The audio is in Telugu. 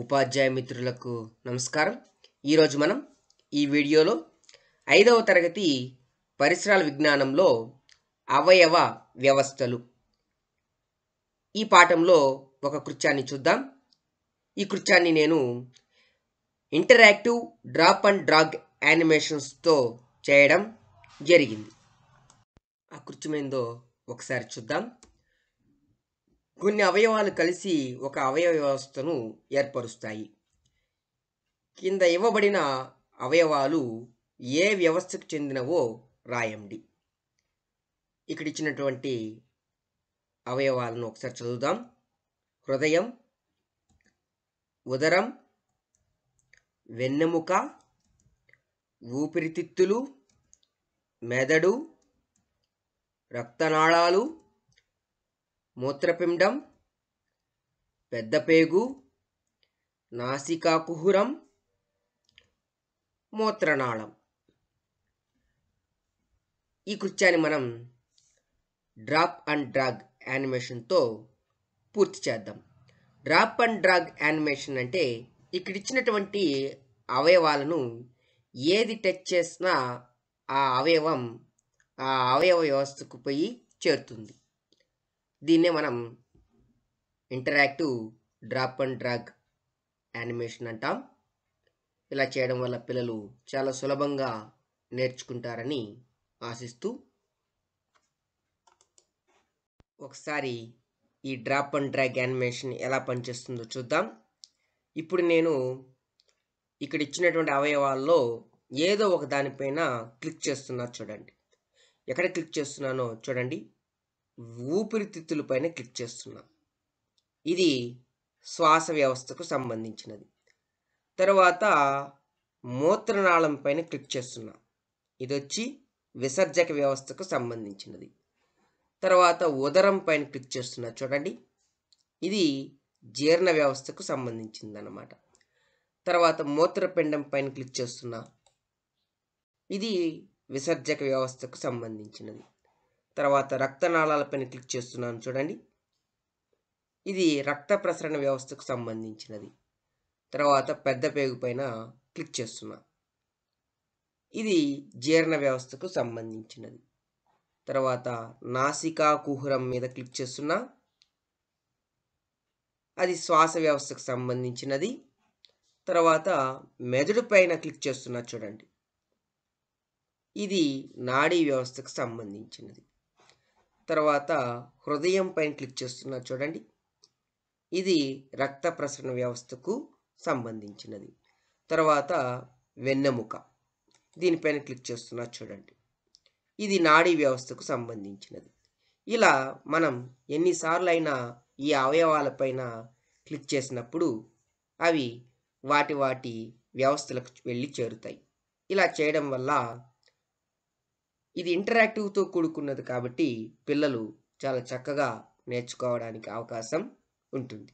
ఉపాధ్యాయ మిత్రులకు నమస్కారం. ఈరోజు మనం ఈ వీడియోలో 5వ తరగతి పరిసరాల విజ్ఞానంలో అవయవ వ్యవస్థలు ఈ పాఠంలో ఒక కృత్యాన్ని చూద్దాం. ఈ కృత్యాన్ని నేను ఇంటరాక్టివ్ డ్రాప్ అండ్ డ్రాగ్ యానిమేషన్స్తో చేయడం జరిగింది. ఆ కృత్యం ఏందో ఒకసారి చూద్దాం. కొన్ని అవయవాలు కలిసి ఒక అవయవ వ్యవస్థను ఏర్పరుస్తాయి. కింద ఇవ్వబడిన అవయవాలు ఏ వ్యవస్థకు చెందినవో రాయండి. ఇక్కడ ఇచ్చినటువంటి అవయవాలను ఒకసారి చదువుదాం. హృదయం, ఉదరం, వెన్నెముక, ఊపిరితిత్తులు, మెదడు, రక్తనాళాలు, మూత్రపిండం, పెద్దపేగు, నాసికాకుహరం, మూత్రనాళం. ఈ కృత్యాన్ని మనం డ్రాప్ అండ్ డ్రాగ్ యానిమేషన్తో పూర్తి చేద్దాం. డ్రాప్ అండ్ డ్రాగ్ యానిమేషన్ అంటే ఇక్కడ ఇచ్చినటువంటి అవయవాలను ఏది టచ్ చేసినా ఆ అవయవ వ్యవస్థకు పోయి చేరుతుంది. దీన్నే మనం interactive drop and drag animation అంటాం. ఇలా చేయడం వల్ల పిల్లలు చాలా సులభంగా నేర్చుకుంటారని ఆశిస్తూ ఒకసారి ఈ డ్రాప్ అండ్ డ్రాగ్ యానిమేషన్ ఎలా పనిచేస్తుందో చూద్దాం. ఇప్పుడు నేను ఇక్కడ ఇచ్చినటువంటి అవయవాల్లో ఏదో ఒక దానిపైన క్లిక్ చేస్తున్నా చూడండి. ఎక్కడ క్లిక్ చేస్తున్నానో చూడండి. ఊపిరితిత్తుల పైన క్లిక్ చేస్తున్నా. ఇది శ్వాస వ్యవస్థకు సంబంధించినది. తర్వాత మూత్రనాళం పైన క్లిక్ చేస్తున్నా. ఇది వచ్చి విసర్జక వ్యవస్థకు సంబంధించినది. తర్వాత ఉదరం పైన క్లిక్ చేస్తున్నా చూడండి. ఇది జీర్ణ వ్యవస్థకు సంబంధించింది అన్నమాట. తర్వాత మూత్రపిండం పైన క్లిక్ చేస్తున్నా. ఇది విసర్జక వ్యవస్థకు సంబంధించినది. తర్వాత రక్తనాళాలపైన క్లిక్ చేస్తున్నాను చూడండి. ఇది రక్త ప్రసరణ వ్యవస్థకు సంబంధించినది. తర్వాత పెద్ద పేగు పైన క్లిక్ చేస్తున్నా. ఇది జీర్ణ వ్యవస్థకు సంబంధించినది. తర్వాత నాసికా కుహరం మీద క్లిక్ చేస్తున్నా. అది శ్వాస వ్యవస్థకు సంబంధించినది. తర్వాత మెదడు పైన క్లిక్ చేస్తున్నా చూడండి. ఇది నాడీ వ్యవస్థకు సంబంధించినది. తర్వాత హృదయం పైన క్లిక్ చేస్తున్నా చూడండి. ఇది రక్త ప్రసరణ వ్యవస్థకు సంబంధించినది. తర్వాత వెన్నెముక, దీనిపైన క్లిక్ చేస్తున్నా చూడండి. ఇది నాడీ వ్యవస్థకు సంబంధించినది. ఇలా మనం ఎన్నిసార్లు అయినా ఈ అవయవాలపైన క్లిక్ చేసినప్పుడు అవి వాటి వ్యవస్థలకు వెళ్ళి చేరుతాయి. ఇలా చేయడం వల్ల ఇది ఇంటరాక్టివ్తో కూడుకున్నది కాబట్టి పిల్లలు చాలా చక్కగా నేర్చుకోవడానికి అవకాశం ఉంటుంది.